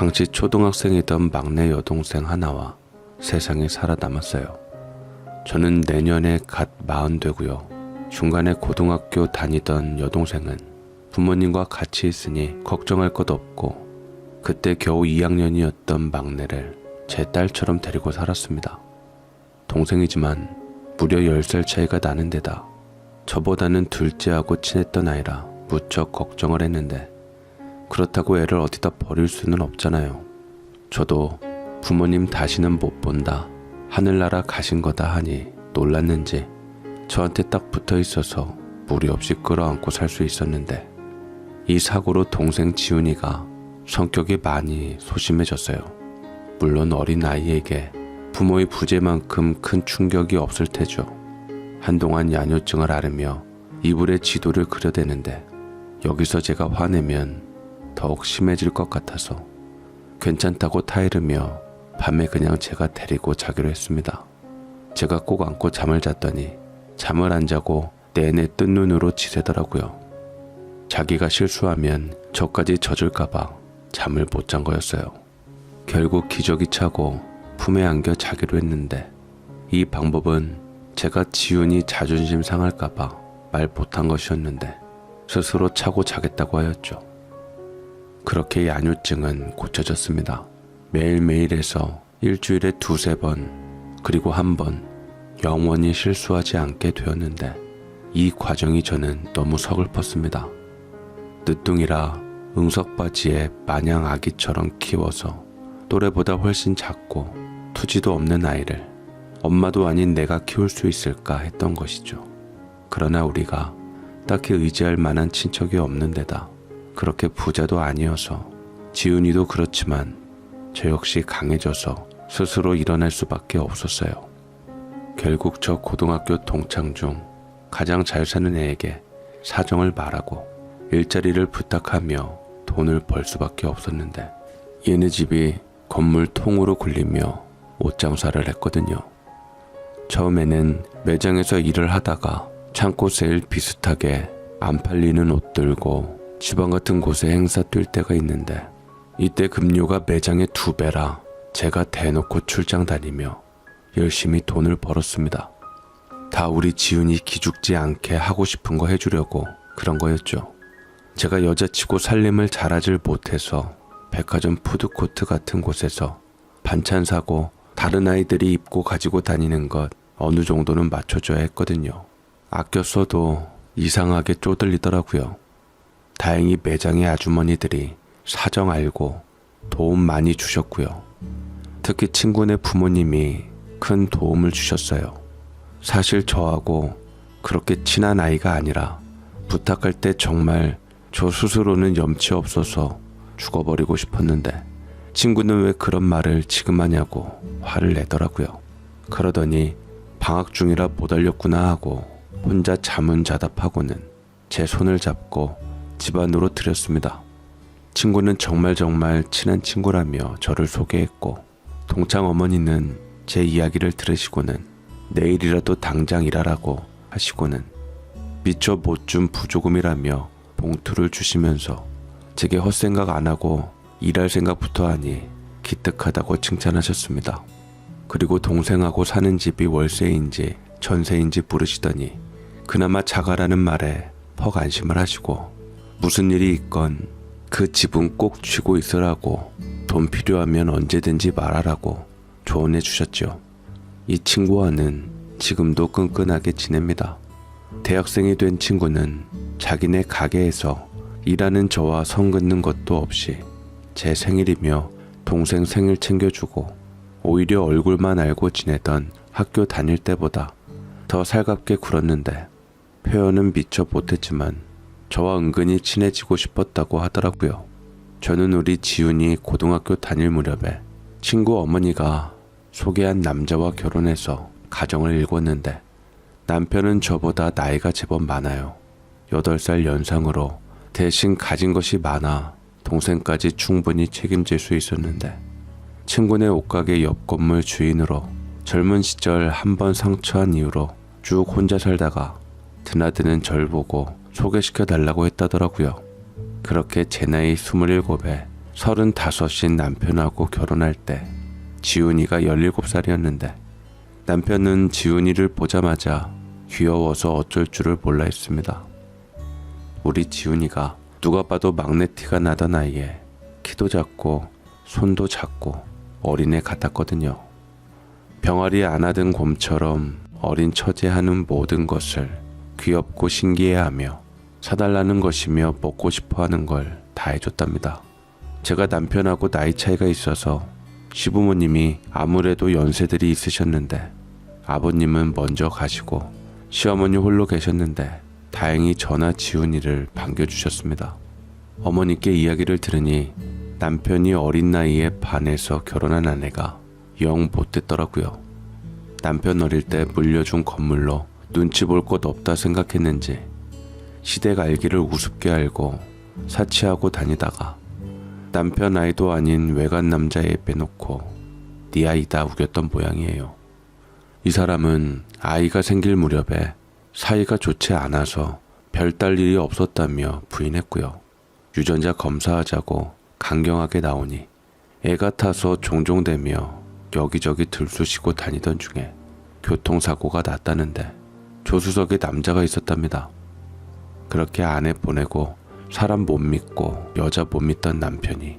당시 초등학생이던 막내 여동생 하나와 세상에 살아남았어요. 저는 내년에 갓 40 되고요. 중간에 고등학교 다니던 여동생은 부모님과 같이 있으니 걱정할 것 없고 그때 겨우 2학년이었던 막내를 제 딸처럼 데리고 살았습니다. 동생이지만 무려 10살 차이가 나는 데다 저보다는 둘째하고 친했던 아이라 무척 걱정을 했는데 그렇다고 애를 어디다 버릴 수는 없잖아요. 저도 부모님 다시는 못 본다, 하늘나라 가신 거다 하니 놀랐는지 저한테 딱 붙어 있어서 무리 없이 끌어안고 살 수 있었는데 이 사고로 동생 지훈이가 성격이 많이 소심해졌어요. 물론 어린 아이에게 부모의 부재만큼 큰 충격이 없을 테죠. 한동안 야뇨증을 앓으며 이불에 지도를 그려대는데 여기서 제가 화내면 더욱 심해질 것 같아서 괜찮다고 타이르며 밤에 그냥 제가 데리고 자기로 했습니다. 제가 꼭 안고 잠을 잤더니 잠을 안 자고 내내 뜬 눈으로 지새더라고요. 자기가 실수하면 저까지 젖을까봐 잠을 못 잔 거였어요. 결국 기저귀 차고 품에 안겨 자기로 했는데 이 방법은 제가 지훈이 자존심 상할까봐 말 못한 것이었는데 스스로 차고 자겠다고 하였죠. 그렇게 야뇨증은 고쳐졌습니다. 매일매일 해서 일주일에 2-3번 그리고 한 번 영원히 실수하지 않게 되었는데 이 과정이 저는 너무 서글펐습니다. 늦둥이라 응석바지에 마냥 아기처럼 키워서 또래보다 훨씬 작고 투지도 없는 아이를 엄마도 아닌 내가 키울 수 있을까 했던 것이죠. 그러나 우리가 딱히 의지할 만한 친척이 없는 데다 그렇게 부자도 아니어서 지훈이도 그렇지만 저 역시 강해져서 스스로 일어날 수밖에 없었어요. 결국 저 고등학교 동창 중 가장 잘 사는 애에게 사정을 말하고 일자리를 부탁하며 돈을 벌 수밖에 없었는데 얘네 집이 건물 통으로 굴리며 옷장사를 했거든요. 처음에는 매장에서 일을 하다가 창고 세일 비슷하게 안 팔리는 옷 들고 지방 같은 곳에 행사 뛸 때가 있는데 이때 급료가 매장의 2배라 제가 대놓고 출장 다니며 열심히 돈을 벌었습니다. 다 우리 지훈이 기죽지 않게 하고 싶은 거 해주려고 그런 거였죠. 제가 여자치고 살림을 잘하질 못해서 백화점 푸드코트 같은 곳에서 반찬 사고 다른 아이들이 입고 가지고 다니는 것 어느 정도는 맞춰줘야 했거든요. 아껴 써도 이상하게 쪼들리더라고요. 다행히 매장의 아주머니들이 사정 알고 도움 많이 주셨고요. 특히 친구네 부모님이 큰 도움을 주셨어요. 사실 저하고 그렇게 친한 아이가 아니라 부탁할 때 정말 저 스스로는 염치 없어서 죽어버리고 싶었는데 친구는 왜 그런 말을 지금 하냐고 화를 내더라고요. 그러더니 방학 중이라 못 알렸구나 하고 혼자 자문자답하고는 제 손을 잡고 집 안으로 들였습니다. 친구는 정말 친한 친구라며 저를 소개했고 동창 어머니는 제 이야기를 들으시고는 내일이라도 당장 일하라고 하시고는 미처 못 준 부조금이라며 봉투를 주시면서 제게 헛생각 안 하고 일할 생각부터 하니 기특하다고 칭찬하셨습니다. 그리고 동생하고 사는 집이 월세인지 전세인지 물으시더니 그나마 자가라는 말에 퍽 안심을 하시고 무슨 일이 있건 그 집은 꼭 쥐고 있으라고 돈 필요하면 언제든지 말하라고 조언해 주셨죠. 이 친구와는 지금도 끈끈하게 지냅니다. 대학생이 된 친구는 자기네 가게에서 일하는 저와 선 긋는 것도 없이 제 생일이며 동생 생일 챙겨주고 오히려 얼굴만 알고 지내던 학교 다닐 때보다 더 살갑게 굴었는데 표현은 미처 못했지만 저와 은근히 친해지고 싶었다고 하더라고요. 저는 우리 지훈이 고등학교 다닐 무렵에 친구 어머니가 소개한 남자와 결혼해서 가정을 일궜는데 남편은 저보다 나이가 제법 많아요. 8살 연상으로 대신 가진 것이 많아 동생까지 충분히 책임질 수 있었는데 친구네 옷가게 옆 건물 주인으로 젊은 시절 한 번 상처한 이후로 쭉 혼자 살다가 드나드는 절 보고 소개시켜 달라고 했다더라고요. 그렇게 제 나이 27에 35인 남편하고 결혼할 때 지훈이가 17살이었는데 남편은 지훈이를 보자마자 귀여워서 어쩔 줄을 몰라 했습니다. 우리 지훈이가 누가 봐도 막내티가 나던 아이에 키도 작고 손도 작고 어린애 같았거든요. 병아리 안하던 곰처럼 어린 처제 하는 모든 것을 귀엽고 신기해하며 사달라는 것이며 먹고 싶어하는 걸 다 해줬답니다. 제가 남편하고 나이 차이가 있어서 시부모님이 아무래도 연세들이 있으셨는데 아버님은 먼저 가시고 시어머니 홀로 계셨는데 다행히 저나 지훈이를 반겨주셨습니다. 어머니께 이야기를 들으니 남편이 어린 나이에 반해서 결혼한 아내가 영 못됐더라고요. 남편 어릴 때 물려준 건물로 눈치 볼 것 없다 생각했는지 시댁 알기를 우습게 알고 사치하고 다니다가 남편 아이도 아닌 외간 남자애 빼놓고 네 아이다 우겼던 모양이에요. 이 사람은 아이가 생길 무렵에 사이가 좋지 않아서 별딸 일이 없었다며 부인했고요. 유전자 검사하자고 강경하게 나오니 애 같아서 종종 대며 여기저기 들쑤시고 다니던 중에 교통사고가 났다는데 조수석에 남자가 있었답니다. 그렇게 아내 보내고 사람 못 믿고 여자 못 믿던 남편이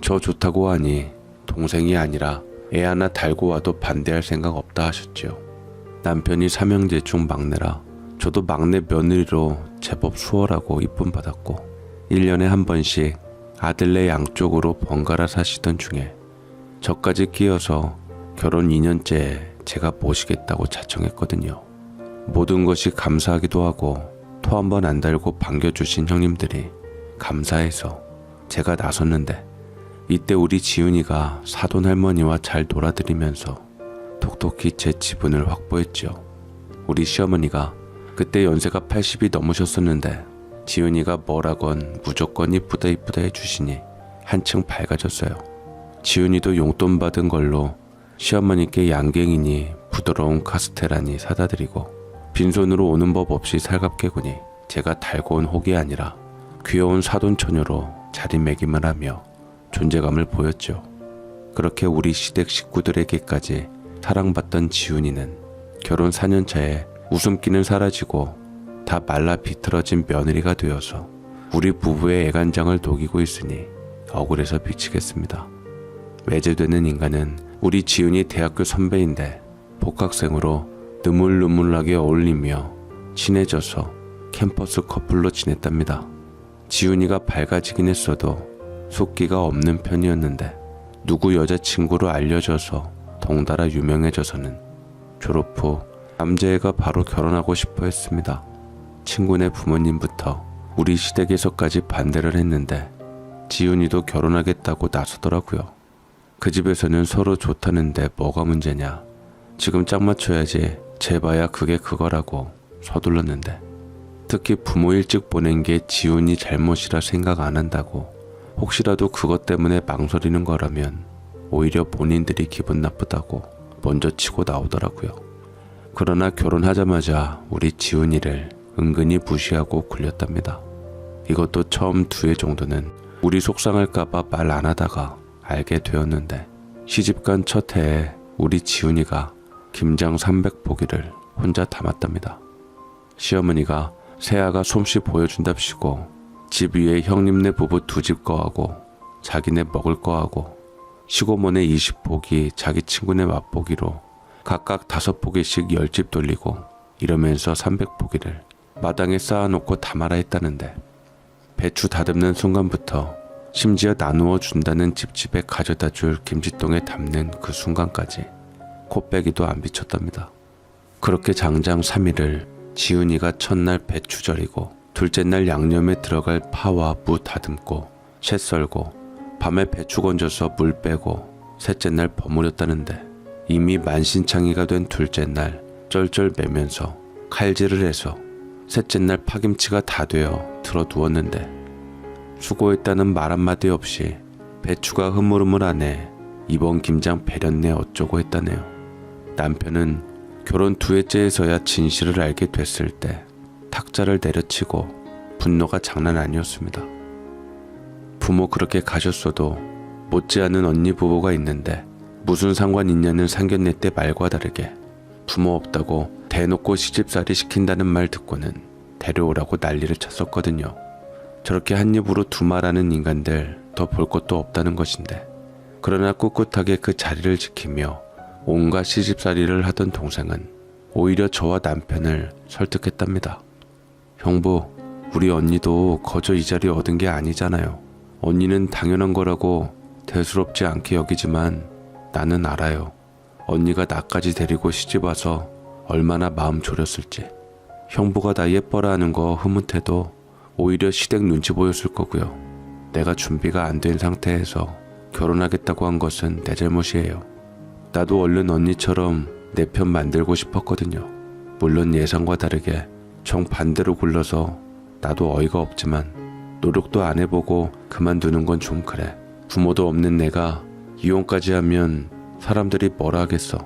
저 좋다고 하니 동생이 아니라 애 하나 달고 와도 반대할 생각 없다 하셨지요. 남편이 삼형제 중 막내라 저도 막내 며느리로 제법 수월하고 이쁨 받았고 1년에 한 번씩 아들네 양쪽으로 번갈아 사시던 중에 저까지 끼어서 결혼 2년째에 제가 모시겠다고 자청했거든요. 모든 것이 감사하기도 하고 토 한 번 안 달고 반겨주신 형님들이 감사해서 제가 나섰는데 이때 우리 지훈이가 사돈 할머니와 잘 놀아드리면서 톡톡히 제 지분을 확보했죠. 우리 시어머니가 그때 연세가 80이 넘으셨었는데 지훈이가 뭐라건 무조건 이쁘다 이쁘다 해주시니 한층 밝아졌어요. 지훈이도 용돈 받은 걸로 시어머니께 양갱이니 부드러운 카스테라니 사다 드리고 빈손으로 오는 법 없이 살갑게 구니 제가 달고 온 혹이 아니라 귀여운 사돈처녀로 자리매김을 하며 존재감을 보였죠. 그렇게 우리 시댁 식구들에게까지 사랑받던 지훈이는 결혼 4년차에 웃음기는 사라지고 다 말라 비틀어진 며느리가 되어서 우리 부부의 애간장을 녹이고 있으니 억울해서 미치겠습니다. 외제되는 인간은 우리 지훈이 대학교 선배인데 복학생으로 느물느물하게 어울리며 친해져서 캠퍼스 커플로 지냈답니다. 지훈이가 밝아지긴 했어도 속기가 없는 편이었는데 누구 여자친구로 알려져서 덩달아 유명해져서는 졸업 후 남자애가 바로 결혼하고 싶어 했습니다. 친구네 부모님부터 우리 시댁에서까지 반대를 했는데 지훈이도 결혼하겠다고 나서더라고요. 그 집에서는 서로 좋다는데 뭐가 문제냐. 지금 짝 맞춰야지 재봐야 그게 그거라고 서둘렀는데 특히 부모 일찍 보낸 게 지훈이 잘못이라 생각 안 한다고 혹시라도 그것 때문에 망설이는 거라면 오히려 본인들이 기분 나쁘다고 먼저 치고 나오더라고요. 그러나 결혼하자마자 우리 지훈이를 은근히 무시하고 굴렸답니다. 이것도 처음 2회 정도는 우리 속상할까봐 말 안 하다가 알게 되었는데 시집간 첫 해에 우리 지훈이가 김장 300포기를 혼자 담았답니다. 시어머니가 새아가 솜씨 보여준답시고 집 위에 형님네 부부 2집 거하고 자기네 먹을 거하고 시고모네 20포기 자기 친구네 맛보기로 각각 5포기씩 10집 돌리고 이러면서 300포기를 마당에 쌓아놓고 담아라 했다는데 배추 다듬는 순간부터 심지어 나누어 준다는 집집에 가져다 줄 김치통에 담는 그 순간까지 코빼기도 안 비쳤답니다. 그렇게 장장 3일을 지훈이가 첫날 배추 절이고 둘째 날 양념에 들어갈 파와 무 다듬고 채 썰고 밤에 배추 건져서 물 빼고 셋째 날 버무렸다는데 이미 만신창이가 된 둘째 날 쩔쩔 매면서 칼질을 해서 셋째 날 파김치가 다 되어 들어 누웠는데 수고했다는 말 한마디 없이 배추가 흐물흐물하네 이번 김장 배렸네 어쩌고 했다네요. 남편은 결혼 2회째에서야 진실을 알게 됐을 때 탁자를 내려치고 분노가 장난 아니었습니다. 부모 그렇게 가셨어도 못지않은 언니 부부가 있는데 무슨 상관 있냐는 상견례 때 말과 다르게 부모 없다고 대놓고 시집살이 시킨다는 말 듣고는 데려오라고 난리를 쳤었거든요. 저렇게 한 입으로 두 말하는 인간들 더 볼 것도 없다는 것인데, 그러나 꿋꿋하게 그 자리를 지키며 온갖 시집살이를 하던 동생은 오히려 저와 남편을 설득했답니다. 형부, 우리 언니도 거저 이 자리 얻은 게 아니잖아요. 언니는 당연한 거라고 대수롭지 않게 여기지만 나는 알아요. 언니가 나까지 데리고 시집와서 얼마나 마음 졸였을지. 형부가 나 예뻐라 하는 거 흐뭇해도 오히려 시댁 눈치 보였을 거고요. 내가 준비가 안 된 상태에서 결혼하겠다고 한 것은 내 잘못이에요. 나도 얼른 언니처럼 내 편 만들고 싶었거든요. 물론 예상과 다르게 정반대로 굴러서 나도 어이가 없지만 노력도 안 해보고 그만두는 건 좀 그래. 부모도 없는 내가 이혼까지 하면 사람들이 뭐라 하겠어.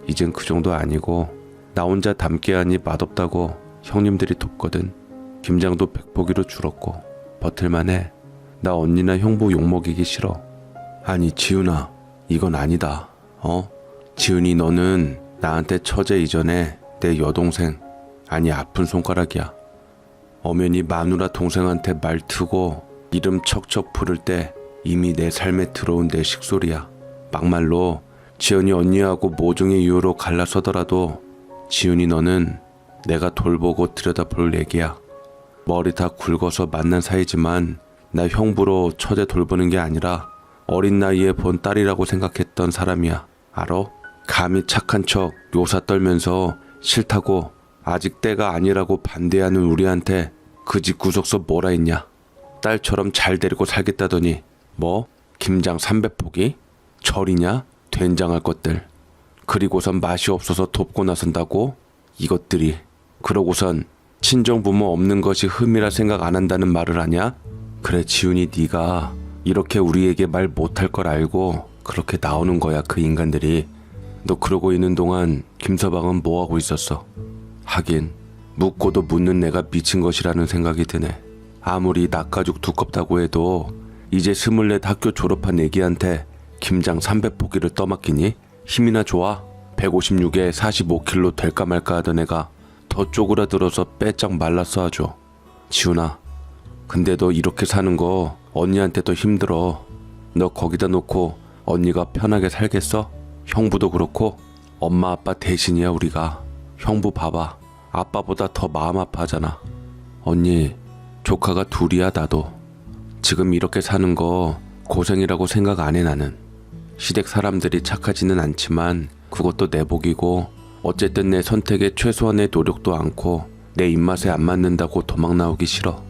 이젠 그 정도 아니고 나 혼자 담게 하니 맛없다고 형님들이 돕거든. 김장도 100포기로 줄었고 버틸만해. 나 언니나 형부 욕먹이기 싫어. 아니 지훈아, 이건 아니다. 지훈이, 너는 나한테 처제 이전에 내 여동생, 아니 아픈 손가락이야. 엄연히 마누라 동생한테 말 트고 이름 척척 부를 때 이미 내 삶에 들어온 내 식솔이야. 막말로 지연이 언니하고 모종의 이유로 갈라서더라도 지훈이, 너는 내가 돌보고 들여다볼 얘기야. 머리 다 굵어서 만난 사이지만 나 형부로 처제 돌보는 게 아니라 어린 나이에 본 딸이라고 생각했던 사람이야. 알아? 감히 착한 척 요사 떨면서 싫다고 아직 때가 아니라고 반대하는 우리한테 그 집 구석서 뭐라 했냐. 딸처럼 잘 데리고 살겠다더니 뭐? 김장 300포기? 절이냐? 된장할 것들. 그리고선 맛이 없어서 돕고 나선다고? 이것들이. 그러고선 친정부모 없는 것이 흠이라 생각 안 한다는 말을 하냐? 그래 지훈이, 네가 이렇게 우리에게 말 못할 걸 알고 그렇게 나오는 거야 그 인간들이. 너 그러고 있는 동안 김서방은 뭐하고 있었어? 하긴 묻고도 묻는 내가 미친 것이라는 생각이 드네. 아무리 나가죽 두껍다고 해도 이제 24 학교 졸업한 애기한테 김장 300포기를 떠맡기니? 힘이나 좋아? 156에 45kg 될까 말까 하던 애가 더 쪼그라들어서 빼짝 말랐어 아주. 지훈아, 근데 너 이렇게 사는 거 언니한테 더 힘들어. 너 거기다 놓고 언니가 편하게 살겠어? 형부도 그렇고 엄마 아빠 대신이야 우리가. 형부 봐봐, 아빠보다 더 마음 아파하잖아. 언니, 조카가 둘이야. 나도 지금 이렇게 사는 거 고생이라고 생각 안 해. 나는 시댁 사람들이 착하지는 않지만 그것도 내 복이고, 어쨌든 내 선택에 최소한의 노력도 않고 내 입맛에 안 맞는다고 도망 나오기 싫어.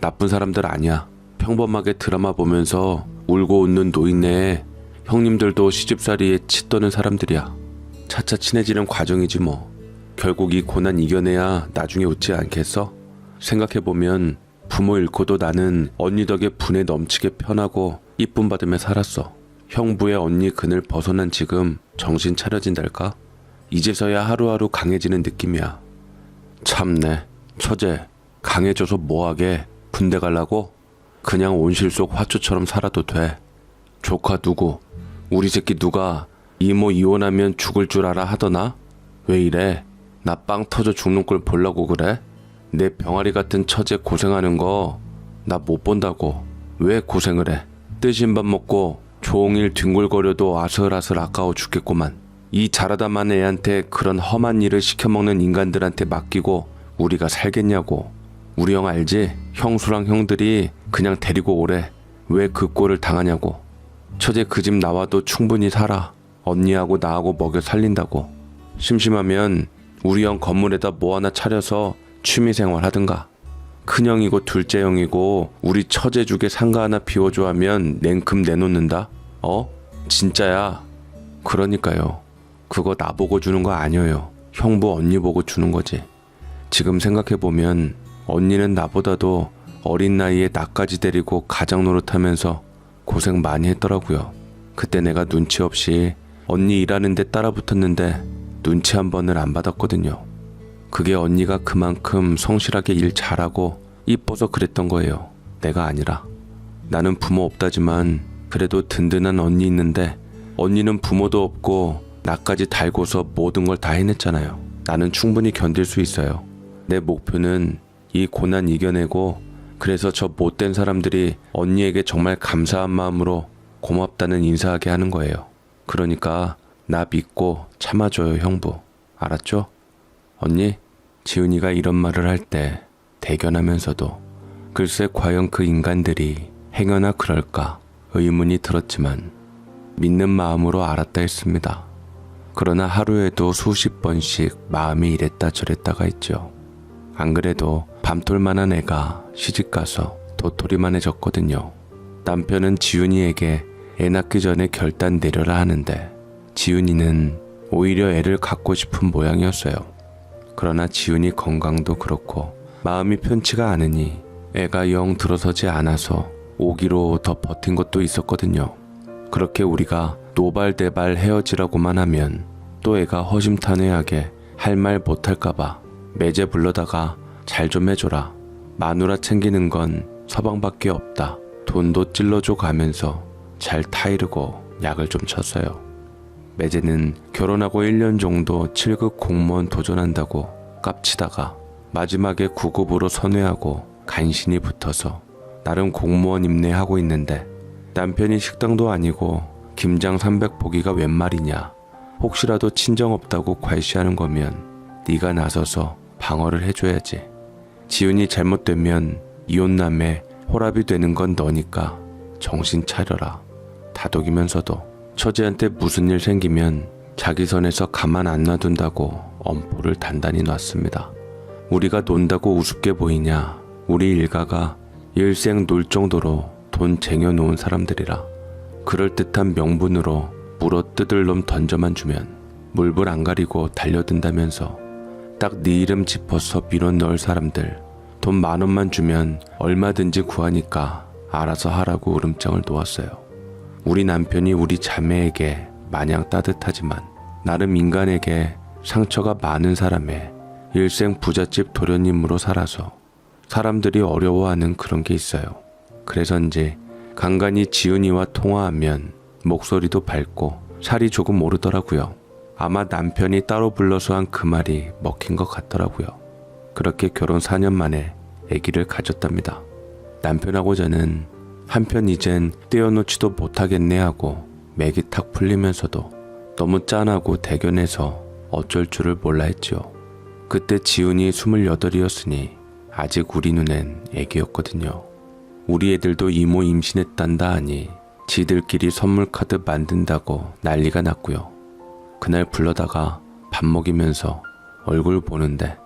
나쁜 사람들 아니야. 평범하게 드라마 보면서 울고 웃는 노인네에 형님들도 시집살이에 치 떠는 사람들이야. 차차 친해지는 과정이지 뭐. 결국 이 고난 이겨내야 나중에 웃지 않겠어? 생각해보면 부모 잃고도 나는 언니 덕에 분에 넘치게 편하고 이쁨 받으며 살았어. 형부의 언니 그늘 벗어난 지금 정신 차려진달까? 이제서야 하루하루 강해지는 느낌이야. 참네, 처제 강해져서 뭐하게? 군대 갈라고? 그냥 온실 속 화초처럼 살아도 돼. 조카 누구? 우리 새끼 누가 이모 이혼하면 죽을 줄 알아 하더나? 왜 이래? 나 빵 터져 죽는 꼴 보려고 그래? 내 병아리 같은 처제 고생하는 거 나 못 본다고. 왜 고생을 해? 뜨신 밥 먹고 종일 뒹굴거려도 아슬아슬 아까워 죽겠구만. 이 자라다만 애한테 그런 험한 일을 시켜먹는 인간들한테 맡기고 우리가 살겠냐고. 우리 형 알지? 형수랑 형들이 그냥 데리고 오래. 왜 그 꼴을 당하냐고. 처제 그 집 나와도 충분히 살아. 언니하고 나하고 먹여 살린다고. 심심하면 우리 형 건물에다 뭐 하나 차려서 취미생활 하든가. 큰형이고 둘째형이고 우리 처제 죽에 상가 하나 비워줘 하면 냉큼 내놓는다? 진짜야. 그러니까요. 그거 나보고 주는 거 아니에요. 형부 언니 보고 주는 거지. 지금 생각해보면 언니는 나보다도 어린 나이에 나까지 데리고 가장 노릇하면서 고생 많이 했더라고요. 그때 내가 눈치 없이 언니 일하는데 따라 붙었는데 눈치 한 번을 안 받았거든요. 그게 언니가 그만큼 성실하게 일 잘하고 이뻐서 그랬던 거예요. 내가 아니라. 나는 부모 없다지만 그래도 든든한 언니 있는데 언니는 부모도 없고 나까지 달고서 모든 걸 다 해냈잖아요. 나는 충분히 견딜 수 있어요. 내 목표는 이 고난 이겨내고 그래서 저 못된 사람들이 언니에게 정말 감사한 마음으로 고맙다는 인사하게 하는 거예요. 그러니까 나 믿고 참아줘요, 형부. 알았죠? 언니, 지훈이가 이런 말을 할 때 대견하면서도 글쎄 과연 그 인간들이 행여나 그럴까 의문이 들었지만 믿는 마음으로 알았다 했습니다. 그러나 하루에도 수십 번씩 마음이 이랬다 저랬다가 있죠. 안 그래도 밤톨만한 애가 시집가서 도토리만해졌거든요. 남편은 지훈이에게 애 낳기 전에 결단 내려라 하는데 지훈이는 오히려 애를 갖고 싶은 모양이었어요. 그러나 지훈이 건강도 그렇고 마음이 편치가 않으니 애가 영 들어서지 않아서 오기로 더 버틴 것도 있었거든요. 그렇게 우리가 노발대발 헤어지라고만 하면 또 애가 허심탄회하게 할 말 못할까봐 매제 불러다가 잘 좀 해줘라. 마누라 챙기는 건 서방밖에 없다. 돈도 찔러줘 가면서 잘 타이르고 약을 좀 쳤어요. 매제는 결혼하고 1년 정도 7급 공무원 도전한다고 깝치다가 마지막에 9급으로 선회하고 간신히 붙어서 나름 공무원 임내하고 있는데 남편이 식당도 아니고 김장 300포기가 웬 말이냐. 혹시라도 친정 없다고 괄시하는 거면 네가 나서서 방어를 해줘야지. 지훈이 잘못되면 이혼남에 호랍이 되는 건 너니까 정신 차려라. 다독이면서도 처제한테 무슨 일 생기면 자기 선에서 가만 안 놔둔다고 엄포를 단단히 놨습니다. 우리가 논다고 우습게 보이냐. 우리 일가가 일생 놀 정도로 돈 쟁여놓은 사람들이라 그럴듯한 명분으로 물어 뜯을 놈 던져만 주면 물불 안 가리고 달려든다면서 딱 네 이름 짚어서 밀어 넣을 사람들 돈 10,000원만 주면 얼마든지 구하니까 알아서 하라고 으름장을 놓았어요. 우리 남편이 우리 자매에게 마냥 따뜻하지만 나름 인간에게 상처가 많은 사람의 일생 부잣집 도련님으로 살아서 사람들이 어려워하는 그런 게 있어요. 그래서인지 간간히 지훈이와 통화하면 목소리도 밝고 살이 조금 오르더라고요. 아마 남편이 따로 불러서 한 그 말이 먹힌 것 같더라고요. 그렇게 결혼 4년 만에 아기를 가졌답니다. 남편하고 저는 한편 이젠 떼어놓지도 못하겠네 하고 맥이 탁 풀리면서도 너무 짠하고 대견해서 어쩔 줄을 몰라 했지요. 그때 지훈이 28이었으니 아직 우리 눈엔 애기였거든요. 우리 애들도 이모 임신했단다 하니 지들끼리 선물 카드 만든다고 난리가 났고요. 그날 불러다가 밥 먹이면서 얼굴 보는데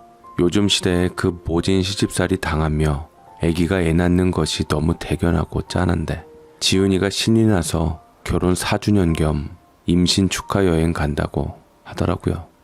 요즘 시대에 그 모진 시집살이 당하며 아기가 애 낳는 것이 너무 대견하고 짠한데 지훈이가 신이 나서 결혼 4주년 겸 임신 축하 여행 간다고 하더라고요.